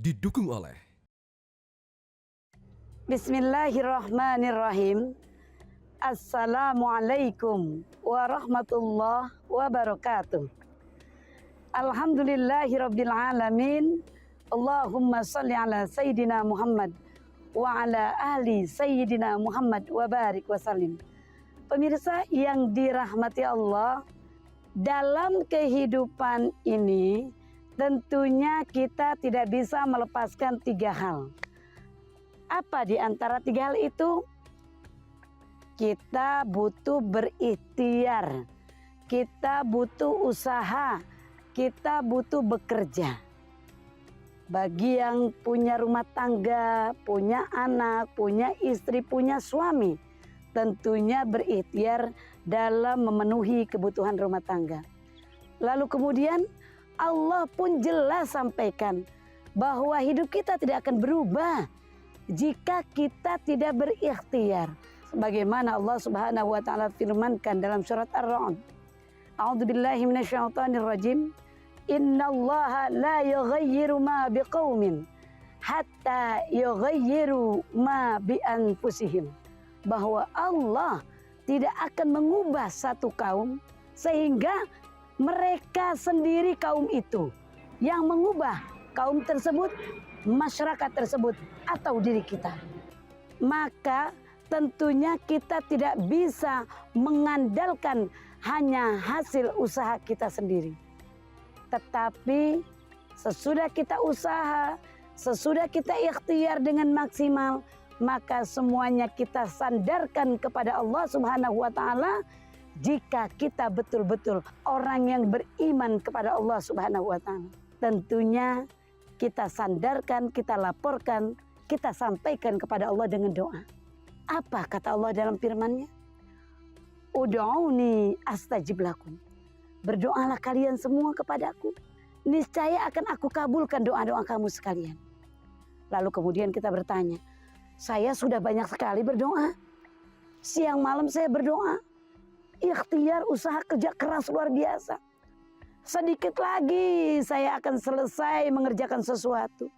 didukung oleh Bismillahirrahmanirrahim. Assalamualaikum warahmatullahi wabarakatuh. Alhamdulillahirabbil alamin. Allahumma shalli ala sayyidina Muhammad wa ala ahli sayyidina Muhammad wa barik wa sallim. Pemirsa yang dirahmati Allah, dalam kehidupan ini tentunya kita tidak bisa melepaskan 3 hal. Apa di antara 3 hal itu? Kita butuh berikhtiar, kita butuh usaha, kita butuh bekerja. Bagi yang punya rumah tangga, punya anak, punya istri, punya suami, tentunya berikhtiar dalam memenuhi kebutuhan rumah tangga. Lalu kemudian Allah pun jelas sampaikan bahwa hidup kita tidak akan berubah jika kita tidak berikhtiar. Sebagaimana Allah Subhanahu wa taala firmankan dalam surat Ar-Ra'd. A'udzubillahi minasyaitonirrajim. Innallaha la yughayyiru ma biqaumin hatta yughayyiru ma bi anfusihim. Bahwa Allah tidak akan mengubah satu kaum sehingga mereka sendiri kaum itu yang mengubah kaum tersebut, masyarakat tersebut, atau diri kita. Maka tentunya kita tidak bisa mengandalkan hanya hasil usaha kita sendiri. Tetapi sesudah kita usaha, sesudah kita ikhtiar dengan maksimal, maka semuanya kita sandarkan kepada Allah Subhanahu wa taala jika kita betul-betul orang yang beriman kepada Allah Subhanahu wa taala. Tentunya kita sandarkan, kita laporkan, kita sampaikan kepada Allah dengan doa. Apa kata Allah dalam firman-Nya? Ud'uni astajib lakum. Berdoalah kalian semua kepadaku, niscaya akan aku kabulkan doa-doa kamu sekalian. Lalu kemudian kita bertanya, saya sudah banyak sekali berdoa. Siang malam saya berdoa. Ikhtiar, usaha, kerja keras luar biasa. Sedikit lagi saya akan selesai mengerjakan sesuatu.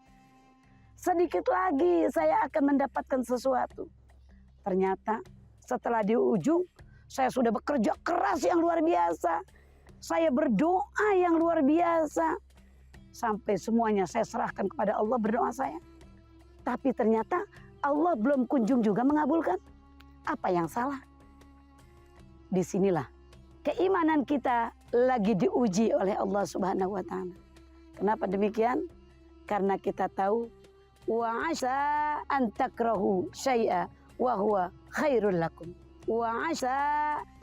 Sedikit lagi saya akan mendapatkan sesuatu. Ternyata setelah di ujung saya sudah bekerja keras yang luar biasa. Saya berdoa yang luar biasa. Sampai semuanya saya serahkan kepada Allah berdoa saya. Tapi ternyata Allah belum kunjung juga mengabulkan. Apa yang salah? Disinilah keimanan kita lagi diuji oleh Allah Subhanahu wa taala. Kenapa demikian? Karena kita tahu wa asa an takrahu syai'a wa huwa khairul lakum. Wa asa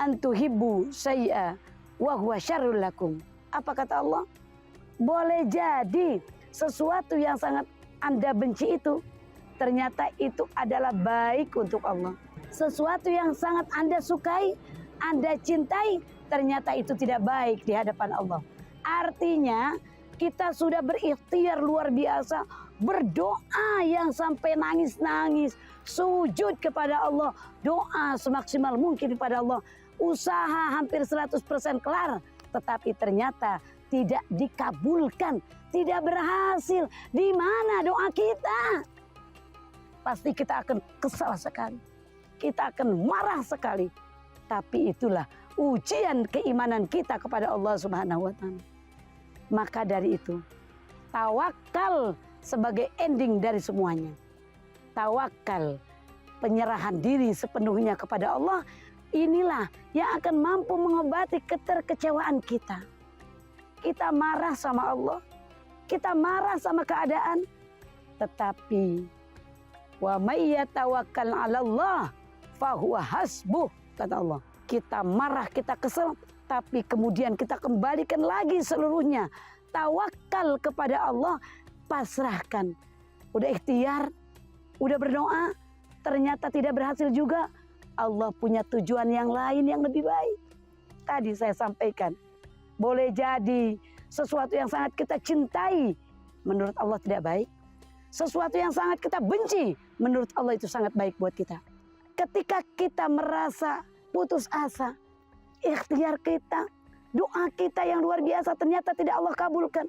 an tuhibbu syai'a wa huwa syarrul lakum. Apa kata Allah? Boleh jadi sesuatu yang sangat Anda benci itu ternyata itu adalah baik untuk Allah. Sesuatu yang sangat Anda sukai, Anda cintai, ternyata itu tidak baik di hadapan Allah. Artinya kita sudah berikhtiar luar biasa, berdoa yang sampai nangis-nangis, sujud kepada Allah, doa semaksimal mungkin kepada Allah, usaha hampir 100% kelar, tetapi ternyata tidak dikabulkan, tidak berhasil. Di mana doa kita? Pasti kita akan kesal sekali, kita akan marah sekali. Tapi itulah ujian keimanan kita kepada Allah Subhanahu wa taala. Maka dari itu, tawakal sebagai ending dari semuanya. Tawakal, penyerahan diri sepenuhnya kepada Allah, inilah yang akan mampu mengobati keterkecewaan kita. Kita marah sama Allah, kita marah sama keadaan, tetapi wa may yatawakkal 'alallah fahuwa hasbuh. Kata Allah, kita marah, kita kesel, tapi kemudian kita kembalikan lagi seluruhnya. Tawakal kepada Allah, pasrahkan. Udah ikhtiar, udah berdoa, ternyata tidak berhasil juga. Allah punya tujuan yang lain yang lebih baik. Tadi saya sampaikan, boleh jadi sesuatu yang sangat kita cintai, menurut Allah tidak baik. Sesuatu yang sangat kita benci, menurut Allah itu sangat baik buat kita. Ketika kita merasa putus asa, ikhtiar kita, doa kita yang luar biasa ternyata tidak Allah kabulkan.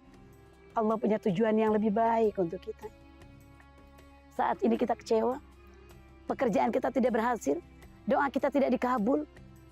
Allah punya tujuan yang lebih baik untuk kita. Saat ini kita kecewa, pekerjaan kita tidak berhasil, doa kita tidak dikabul.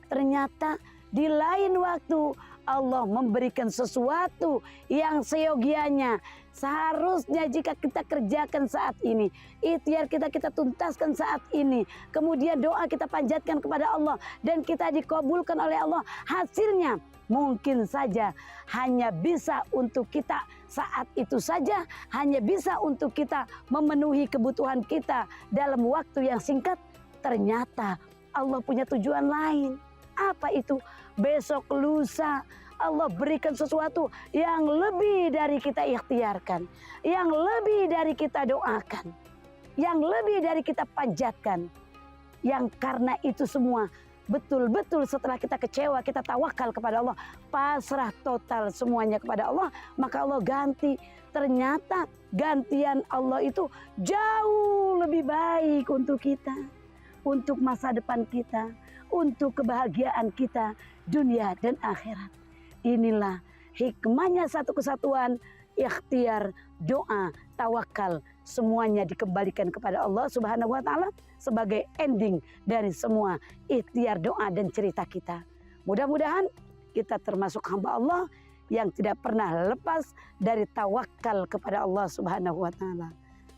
Ternyata di lain waktu Allah memberikan sesuatu yang seyogianya. Seharusnya jika kita kerjakan saat ini, ikhtiar kita tuntaskan saat ini, kemudian doa kita panjatkan kepada Allah dan kita dikabulkan oleh Allah, hasilnya mungkin saja hanya bisa untuk kita saat itu saja, hanya bisa untuk kita memenuhi kebutuhan kita dalam waktu yang singkat. Ternyata Allah punya tujuan lain. Apa itu? Besok lusa Allah berikan sesuatu yang lebih dari kita ikhtiarkan, yang lebih dari kita doakan, yang lebih dari kita panjatkan. Yang karena itu semua betul-betul setelah kita kecewa, kita tawakal kepada Allah, pasrah total semuanya kepada Allah, maka Allah ganti. Ternyata gantian Allah itu jauh lebih baik untuk kita, untuk masa depan kita, untuk kebahagiaan kita dunia dan akhirat. Inilah hikmahnya satu kesatuan, ikhtiar, doa, tawakal, semuanya dikembalikan kepada Allah Subhanahu wa taala sebagai ending dari semua ikhtiar, doa dan cerita kita. Mudah-mudahan kita termasuk hamba Allah yang tidak pernah lepas dari tawakal kepada Allah Subhanahu wa taala.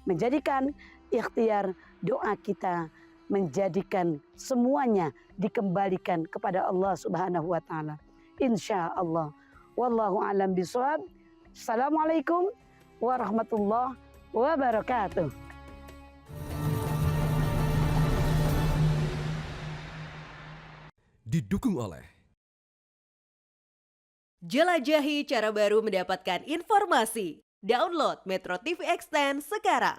Menjadikan ikhtiar, doa kita, menjadikan semuanya dikembalikan kepada Allah Subhanahu wa taala. Insya Allah. Wallahu a'lam bishawab. Assalamualaikum warahmatullahi wabarakatuh. Didukung oleh jelajahi cara baru mendapatkan informasi. Download Metro TV Extend sekarang.